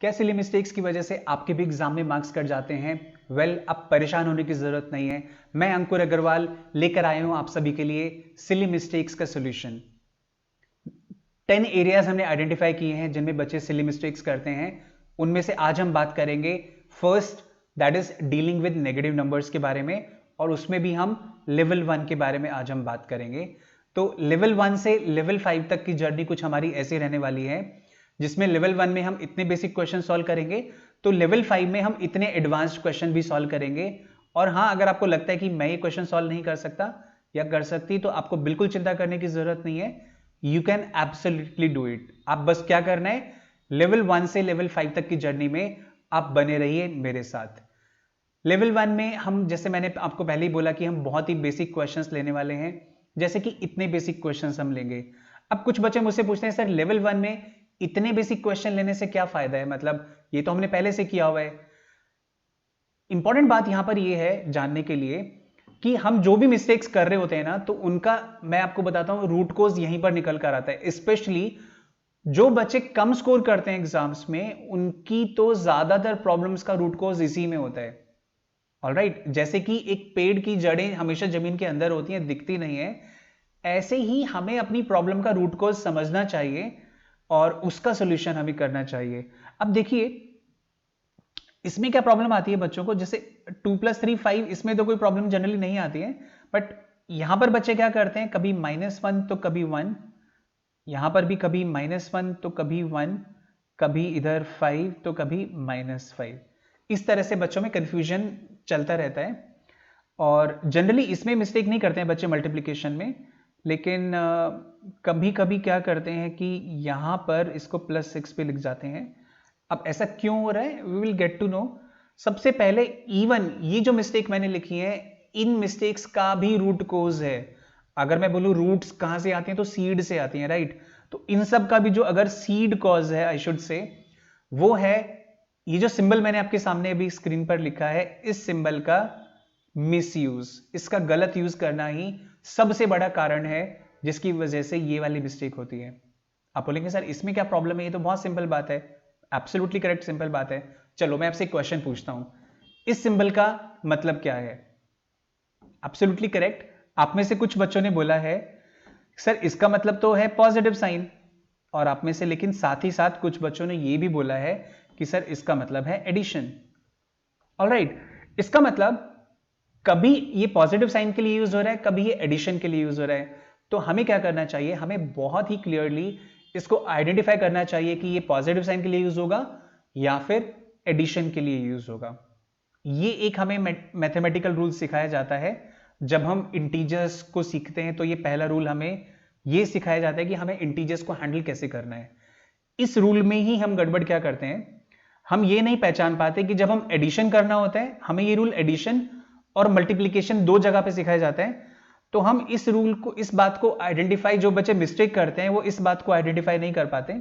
क्या silly mistakes की वजह से आपके भी एग्जाम में मार्क्स कट जाते हैं? अब परेशान होने की जरूरत नहीं है। मैं अंकुर अग्रवाल लेकर आया हूं आप सभी के लिए सिली मिस्टेक्स का सोल्यूशन। 10 एरियाज हमने आइडेंटिफाई किए हैं जिनमें बच्चे सिली मिस्टेक्स करते हैं। उनमें से आज हम बात करेंगे first, that is dealing with negative numbers के बारे में, और उसमें भी हम लेवल 1 के बारे में आज हम बात करेंगे। तो लेवल 1 से लेवल 5 तक की जर्नी कुछ हमारी ऐसी रहने वाली है जिसमें लेवल 1 में हम इतने बेसिक क्वेश्चन सॉल्व करेंगे, तो लेवल 5 में हम इतने एडवांस्ड क्वेश्चन भी सॉल्व करेंगे। और हाँ, अगर आपको लगता है कि मैं ये क्वेश्चन सॉल्व नहीं कर सकता या कर सकती, तो आपको बिल्कुल चिंता करने की जरूरत नहीं है। You can absolutely do it. आप बस क्या करना है, लेवल 1 से लेवल 5 तक की जर्नी में आप बने रहिए मेरे साथ। लेवल 1 में हम, जैसे मैंने आपको पहले ही बोला, कि हम बहुत ही बेसिक क्वेश्चंस लेने वाले हैं। जैसे कि इतने बेसिक क्वेश्चंस हम लेंगे। अब कुछ बच्चे मुझसे पूछते हैं, सर लेवल 1 में इतने बेसिक क्वेश्चन लेने से क्या फायदा है, मतलब ये तो हमने पहले से किया हुआ है। इंपॉर्टेंट बात यहां पर ये है जानने के लिए कि हम जो भी मिस्टेक्स कर रहे होते हैं ना, तो उनका मैं आपको बताता हूं रूट कोज यहीं पर निकल कर आता है। स्पेशली जो बच्चे कम स्कोर करते हैं एग्जाम्स में, उनकी तो ज्यादातर प्रॉब्लम्स का रूट कोज इसी में होता है। ऑलराइट, जैसे कि एक पेड़ की जड़ें हमेशा जमीन के अंदर होती हैं, दिखती नहीं है, ऐसे ही हमें अपनी प्रॉब्लम का रूट कोज समझना चाहिए और उसका सोल्यूशन हमें करना चाहिए। अब देखिए इसमें क्या प्रॉब्लम आती है बच्चों को, जैसे 2+3=5, इसमें तो कोई प्रॉब्लम जनरली नहीं आती है, बट यहां पर बच्चे क्या करते हैं, कभी -1 तो कभी 1, यहां पर भी कभी -1 तो कभी 1, कभी इधर 5 तो कभी -5। इस तरह से बच्चों में कंफ्यूजन चलता रहता है। और जनरली इसमें मिस्टेक नहीं करते हैं बच्चे मल्टीप्लिकेशन में, लेकिन कभी कभी क्या करते हैं कि यहां पर इसको +6 पे लिख जाते हैं। अब ऐसा क्यों हो रहा है, we will get to know. सबसे पहले इवन ये जो मिस्टेक मैंने लिखी है, इन मिस्टेक्स का भी रूट कोज है। अगर मैं बोलूं रूट्स कहां से आती हैं, तो सीड से आती हैं, राइट। तो इन सब का भी जो अगर सीड कॉज है, आई शुड से, वो है ये जो सिंबल मैंने आपके सामने अभी स्क्रीन पर लिखा है, इस सिंबल का मिसयूज, इसका गलत यूज करना ही सबसे बड़ा कारण है जिसकी वजह से ये वाली मिस्टेक होती है। आप बोलेंगे सर इसमें क्या प्रॉब्लम है, ये तो बहुत सिंपल बात है। एब्सोल्युटली करेक्ट, सिंपल बात है। चलो मैं आपसे एक क्वेश्चन पूछता हूं, इस सिंबल का मतलब क्या है? Absolutely correct. आप में से कुछ बच्चों ने बोला है सर इसका मतलब तो है पॉजिटिव साइन, और आप में से लेकिन साथ ही साथ कुछ बच्चों ने यह भी बोला है कि सर इसका मतलब है एडिशन। ऑलराइट, इसका मतलब कभी ये पॉजिटिव साइन के लिए यूज हो रहा है, कभी ये एडिशन के लिए यूज हो रहा है। तो हमें क्या करना चाहिए, हमें बहुत ही क्लियरली इसको आइडेंटिफाई करना चाहिए कि ये पॉजिटिव साइन के लिए यूज होगा या फिर एडिशन के लिए यूज होगा। ये एक हमें मैथमेटिकल रूल सिखाया जाता है। जब हम इंटीजर्स को सीखते हैं तो ये पहला रूल हमें ये सिखाया जाता है कि हमें इंटीजर्स को हैंडल कैसे करना है। इस रूल में ही हम गड़बड़ क्या करते हैं, हम ये नहीं पहचान पाते कि जब हम एडिशन करना होता है, हमें ये रूल एडिशन और मल्टीप्लिकेशन दो जगह पे सिखाया जाता है, तो हम इस रूल को, इस बात को आइडेंटिफाई, जो बच्चे मिस्टेक करते हैं वो इस बात को आइडेंटिफाई नहीं कर पाते।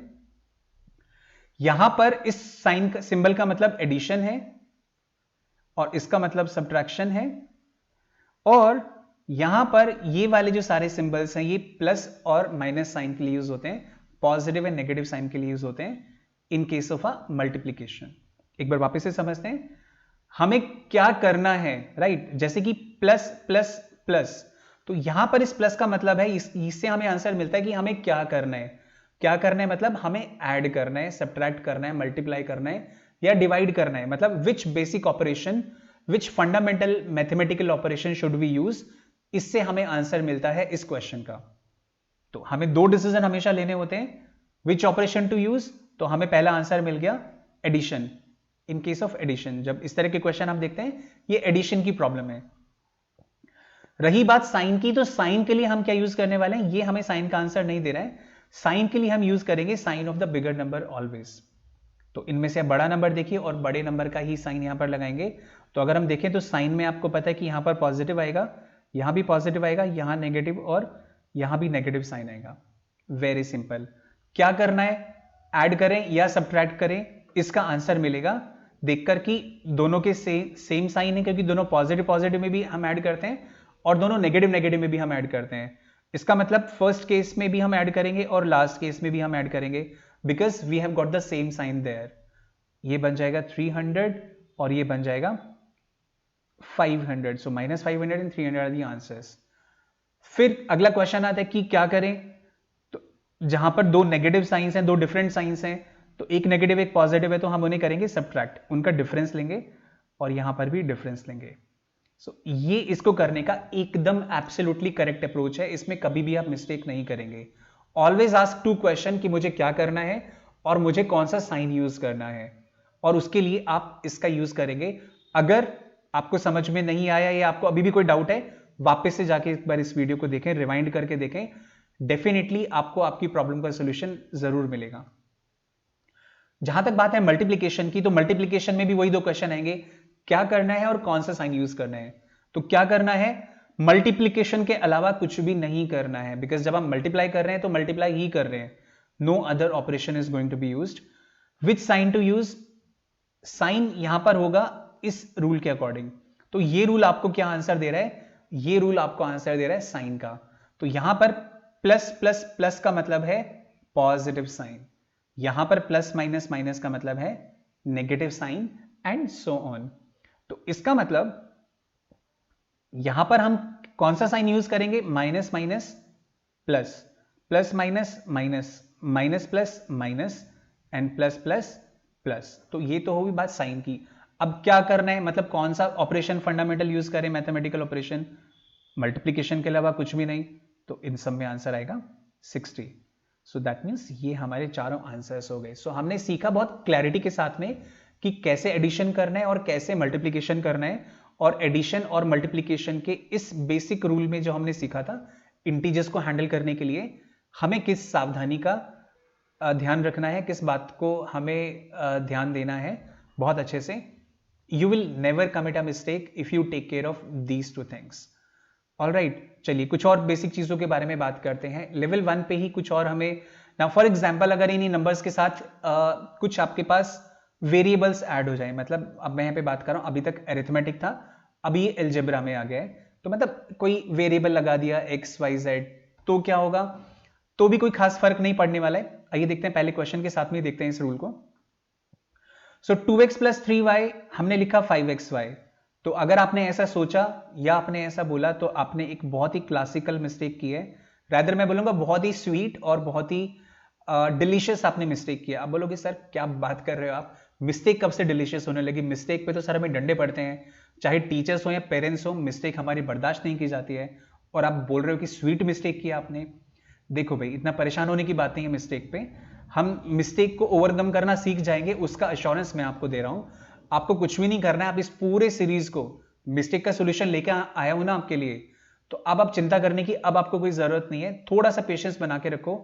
यहां पर इस साइन का, सिंबल का मतलब एडिशन है और इसका मतलब सब्ट्रैक्शन है, और यहां पर ये वाले जो सारे सिंबल्स हैं ये प्लस और माइनस साइन के लिए यूज होते हैं, पॉजिटिव एंड नेगेटिव साइन के लिए यूज होते हैं इन केस ऑफ अ मल्टीप्लिकेशन। एक बार वापस से समझते हैं हमें क्या करना है, राइट। जैसे कि प्लस प्लस प्लस, तो यहां पर इस प्लस का मतलब है, इससे हमें आंसर मिलता है कि हमें क्या करना है। क्या करना है मतलब हमें ऐड करना है, सब्ट्रैक्ट करना है, मल्टीप्लाई करना है या डिवाइड करना है। मतलब which basic operation, which fundamental mathematical operation should we use, इससे हमें आंसर मिलता है इस क्वेश्चन का। तो हमें दो डिसीजन हमेशा लेने होते हैं, विच ऑपरेशन टू यूज। तो हमें पहला आंसर मिल गया addition. In case of addition, जब इस तरह के क्वेश्चन हम देखते हैं, ये एडिशन की प्रॉब्लम है। रही बात साइन की, तो साइन के लिए हम क्या यूज करने वाले हैं, ये हमें साइन का आंसर नहीं दे रहा है। साइन के लिए हम यूज करेंगे sign of the bigger number always. तो इनमें से बड़ा नंबर देखिए और बड़े नंबर का ही साइन यहां पर लगाएंगे। तो अगर हम देखें तो साइन में आपको पता है कि यहां पर पॉजिटिव आएगा, यहां भी पॉजिटिव आएगा, यहां नेगेटिव और यहां भी नेगेटिव साइन आएगा। Very simple. क्या करना है, ऐड करें या सब्ट्रैक्ट करें, इसका आंसर मिलेगा देखकर कि दोनों के सेम साइन है, क्योंकि दोनों पॉजिटिव पॉजिटिव में भी हम ऐड करते हैं और दोनों नेगेटिव नेगेटिव में भी हम ऐड करते हैं। इसका मतलब फर्स्ट केस में भी हम ऐड करेंगे और लास्ट केस में भी हम ऐड करेंगे, because we have got the same sign there. ये बन जाएगा 300 और ये बन जाएगा 500. So -500 and 300 are the answers. फिर अगला क्वेश्चन आता है कि क्या करें. तो जहां पर दो नेगेटिव साइंस हैं, दो डिफरेंट साइंस हैं, तो एक नेगेटिव एक पॉजिटिव है, तो हम उन्हें करेंगे सब्ट्रैक्ट, उनका डिफरेंस लेंगे और यहां पर भी डिफरेंस लेंगे. सो ये इसको करने का एकदम एब्सोल्युटली करेक्ट अप्रोच है. इसमें कभी भी आप मिस्टेक नहीं करेंगे. ऑलवेज आस्क 2 क्वेश्चन कि मुझे क्या करना है और मुझे कौन सा साइन यूज करना है, और उसके लिए आप इसका यूज करेंगे. अगर आपको समझ में नहीं आया या आपको अभी भी कोई डाउट है, वापस से जाके एक बार इस वीडियो को देखें, रिवाइंड करके देखें. डेफिनेटली आपको आपकी प्रॉब्लम का सॉल्यूशन जरूर मिलेगा. जहां तक बात है मल्टीप्लीकेशन की, तो मल्टीप्लीकेशन में भी वही 2 क्वेश्चन आएंगे, क्या करना है और कौन सा साइन यूज करना है. तो क्या करना है, मल्टीप्लीकेशन के अलावा कुछ भी नहीं करना है, बिकॉज जब हम मल्टीप्लाई कर रहे हैं तो मल्टीप्लाई ही कर रहे हैं. No other operation is going to be used. Which sign to use, sign यहां पर होगा इस रूल के अकॉर्डिंग. तो ये रूल आपको क्या आंसर दे रहा है, ये रूल आपको आंसर दे रहा है साइन का. तो यहां पर प्लस प्लस प्लस का मतलब है पॉजिटिव साइन, यहां पर प्लस माइनस माइनस का मतलब है negative sign, and so on. तो इसका मतलब यहां पर हम कौन सा साइन यूज करेंगे, minus minus plus, plus minus minus, minus plus minus, and plus plus plus. तो ये तो होगी बात साइन की. अब क्या करना है, मतलब कौन सा ऑपरेशन फंडामेंटल यूज करें, मैथमेटिकल ऑपरेशन, मल्टीप्लीकेशन के अलावा कुछ भी नहीं. तो इन सब में आंसर आएगा 60. सो दैट मीन्स ये हमारे चारों आंसर्स हो गए. सो हमने सीखा बहुत क्लैरिटी के साथ में कि कैसे एडिशन करना है और कैसे मल्टीप्लीकेशन करना है. और एडिशन और मल्टीप्लीकेशन के इस बेसिक रूल में जो हमने सीखा था, इंटीजर्स को हैंडल करने के लिए हमें किस सावधानी का ध्यान रखना है, किस बात को हमें ध्यान देना है बहुत अच्छे से. You will never commit a mistake if you take care of these 2 things. Alright, चलिए कुछ और बेसिक चीजों के बारे में बात करते हैं. लेवल 1 पे ही कुछ और हमें ना, फॉर एग्जांपल अगर इन्हीं नंबर्स के साथ कुछ आपके पास वेरिएबल्स ऐड हो जाए, मतलब अब मैं यहाँ पे बात कर रहा हूं, अभी तक अरिथमेटिक था, अभी ये एल्जेब्रा में आ गया है. तो मतलब कोई वेरिएबल लगा दिया एक्स वाई जेड, तो क्या होगा, तो भी कोई खास फर्क नहीं पड़ने वाला है. आइए देखते हैं, पहले क्वेश्चन के साथ में देखते हैं इस रूल को. सो 2x + 3y हमने लिखा 5xy. तो अगर आपने ऐसा सोचा या आपने ऐसा बोला तो आपने एक बहुत ही क्लासिकल मिस्टेक की है. रादर मैं बोलूंगा बहुत ही स्वीट और बहुत ही डिलीशियस आपने मिस्टेक किया. आप बोलोगे सर क्या बात कर रहे हो आप, मिस्टेक कब से डिलीशियस होने लगी, मिस्टेक पे तो सर हमें डंडे पड़ते हैं, चाहे टीचर्स हो या पेरेंट्स हो, मिस्टेक हमारी बर्दाश्त नहीं की जाती है, और आप बोल रहे हो कि स्वीट मिस्टेक किया आपने. देखो भाई, इतना परेशान होने की बात नहीं है मिस्टेक पे, हम मिस्टेक को ओवरकम करना सीख जाएंगे, उसका अश्योरेंस मैं आपको दे रहा हूं. आपको कुछ भी नहीं करना है, आप इस पूरे सीरीज को मिस्टेक का सॉल्यूशन लेकर आया हूं ना आपके लिए, तो अब आप चिंता करने की अब आपको कोई जरूरत नहीं है. थोड़ा सा पेशेंस बना के रखो,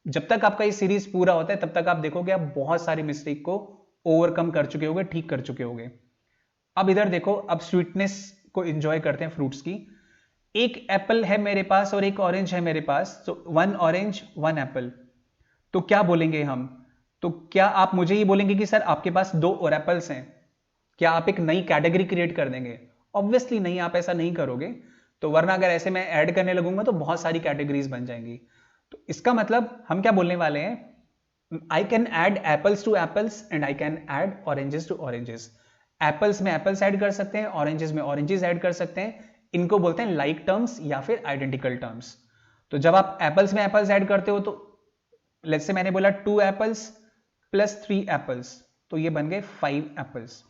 जब तक आपका ये सीरीज पूरा होता है तब तक आप देखोगे आप बहुत सारी मिस्टेक को ओवरकम कर चुके होगे, ठीक कर चुके होगे. अब इधर देखो, अब स्वीटनेस को एंजॉय करते हैं फ्रूट्स की. एक एप्पल है मेरे पास और एक ऑरेंज है मेरे पास, तो 1 ऑरेंज 1 एप्पल. तो क्या बोलेंगे हम, तो क्या आप मुझे ये बोलेंगे कि सर आपके पास 2 और एप्पल्स हैं, क्या आप एक नई कैटेगरी क्रिएट कर देंगे? ऑब्वियसली नहीं, आप ऐसा नहीं करोगे. तो वरना अगर ऐसे मैं ऐड करने लगूंगा तो बहुत सारी कैटेगरीज बन जाएंगी. तो इसका मतलब हम क्या बोलने वाले हैं, I can add apples to apples and I can add oranges to oranges. Apples में एप्पल्स ऐड कर सकते हैं, ऑरेंजेस में ऑरेंजेस ऐड कर सकते हैं. इनको बोलते हैं लाइक टर्म्स या फिर आइडेंटिकल टर्म्स. तो जब आप एप्पल्स में एप्पल्स ऐड करते हो, तो लेट्स से मैंने बोला 2 एप्पल्स प्लस 3 एप्पल्स, तो ये बन गए 5 एप्पल्स.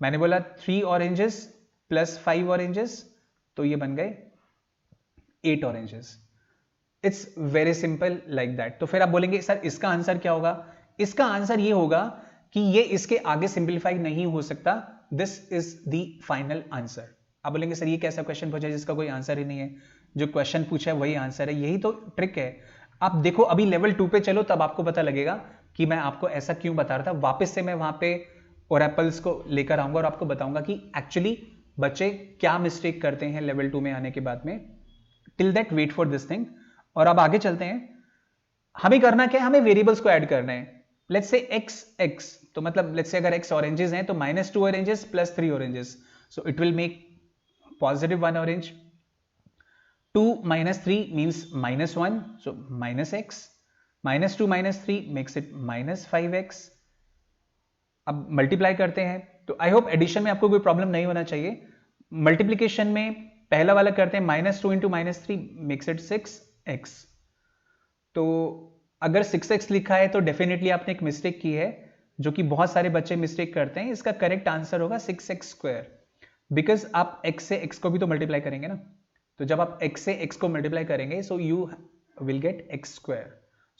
मैंने बोला 3 ऑरेंजेस प्लस 5 ऑरेंजेस, तो ये बन गए 8 oranges. It's very simple like that. तो फिर आप बोलेंगे सर इसका आंसर क्या होगा, इसका आंसर ये होगा कि ये इसके आगे सिंप्लीफाई नहीं हो सकता, this is the final answer. आप बोलेंगे सर ये कैसा क्वेश्चन पूछा जिसका कोई आंसर ही नहीं है, जो क्वेश्चन पूछा है वही आंसर है. यही तो ट्रिक है. आप देखो अभी लेवल 2 पे चलो, तब आपको पता लगेगा कि मैं आपको ऐसा क्यों बता रहा था. वापस से मैं वहां पे और एप्पल्स को लेकर आऊंगा और आपको बताऊंगा कि एक्चुअली बच्चे क्या मिस्टेक करते हैं लेवल 2 में आने के बाद में. Till that wait for this thing. और अब आगे चलते हैं. हमें करना क्या है, हमें वेरिएबल्स को ऐड करना है. लेट्स से x, तो मतलब लेट्स से अगर x ऑरेंजेस हैं तो -2 oranges plus 3 oranges, so it will make +1 orange. 2 - 3 means -1, so -x. -2 - 3 makes it -5x. अब मल्टीप्लाई करते हैं, तो आई होप एडिशन में आपको कोई प्रॉब्लम नहीं होना चाहिए। मल्टीप्लीकेशन में पहला वाला करते हैं, -2 × -3 मेक्स इट 6x। तो अगर 6x लिखा है तो डेफिनेटली आपने एक मिस्टेक की है, जो कि बहुत सारे बच्चे मिस्टेक करते हैं। इसका करेक्ट आंसर होगा 6x², बिकॉज आप x से x को भी तो मल्टीप्लाई करेंगे ना। तो जब आप x से x को मल्टीप्लाई करेंगे, so you will get x²।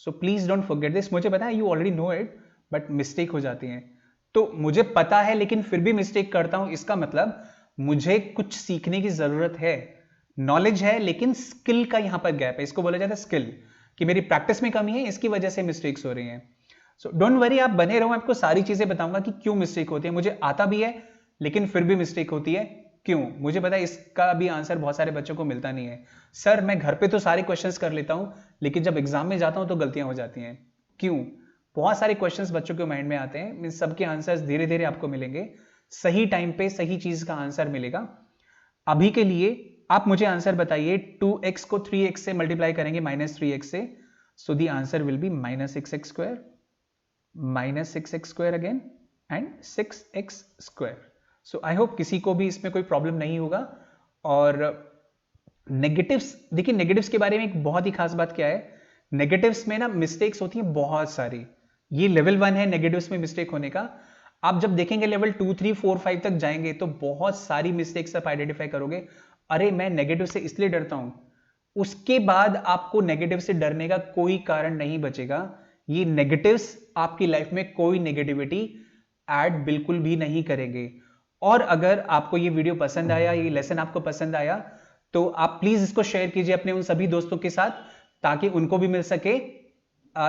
So please don't forget this. मुझे पता है you already know it, but mistake हो जाती है। तो मुझे पता है लेकिन फिर भी मिस्टेक करता हूं, इसका मतलब मुझे कुछ सीखने की जरूरत है। नॉलेज है लेकिन स्किल का यहां पर गैप है, इसको बोला जाता है स्किल, कि मेरी प्रैक्टिस में कमी है, इसकी वजह से मिस्टेक्स हो रही हैं। सो डोंट वरी, आप बने रहो, मैं आपको सारी चीजें बताऊंगा कि क्यों मिस्टेक होती है। मुझे आता भी है लेकिन फिर भी मिस्टेक होती है, क्यों? मुझे पता है इसका भी आंसर बहुत सारे बच्चों को मिलता नहीं है। सर मैं घर पे तो सारे क्वेश्चंस कर लेता हूं, लेकिन जब एग्जाम में जाता हूं तो गलतियां हो जाती हैं, क्यों? बहुत सारे क्वेश्चंस बच्चों के माइंड में आते हैं, सबके आंसर्स धीरे धीरे आपको मिलेंगे, सही टाइम पे सही चीज का आंसर मिलेगा। अभी के लिए आप मुझे आंसर बताइए, 2x को 3x से मल्टीप्लाई करेंगे -3x से, so the answer will be -6x², -6x² again and 6x²। So I hope किसी को भी इसमें कोई प्रॉब्लम नहीं होगा। और नेगेटिव्स, देखिए नेगेटिव्स के बारे में एक बहुत ही खास बात क्या है, नेगेटिव्स में ना मिस्टेक्स होती हैं बहुत सारी। ये लेवल 1 है नेगेटिव्स में मिस्टेक होने का। आप जब देखेंगे लेवल 2, 3, 4, 5 तक जाएंगे तो बहुत सारी मिस्टेक्स आप आइडेंटिफाई करोगे, अरे मैं नेगेटिव से इसलिए डरता हूं। उसके बाद आपको नेगेटिव से डरने का कोई कारण नहीं बचेगा। ये नेगेटिव्स आपकी लाइफ में कोई नेगेटिविटी ऐड बिल्कुल भी नहीं करेंगे। और अगर आपको ये वीडियो पसंद आया, ये लेसन आपको पसंद आया, तो आप प्लीज इसको शेयर कीजिए अपने उन सभी दोस्तों के साथ, ताकि उनको भी मिल सके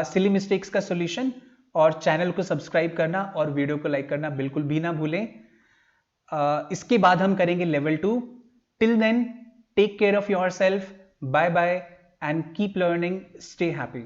सिली मिस्टेक्स का सॉल्यूशन। और चैनल को सब्सक्राइब करना और वीडियो को लाइक करना बिल्कुल भी ना भूलें। इसके बाद हम करेंगे level 2। Till then take care of yourself, bye bye and keep learning, stay happy.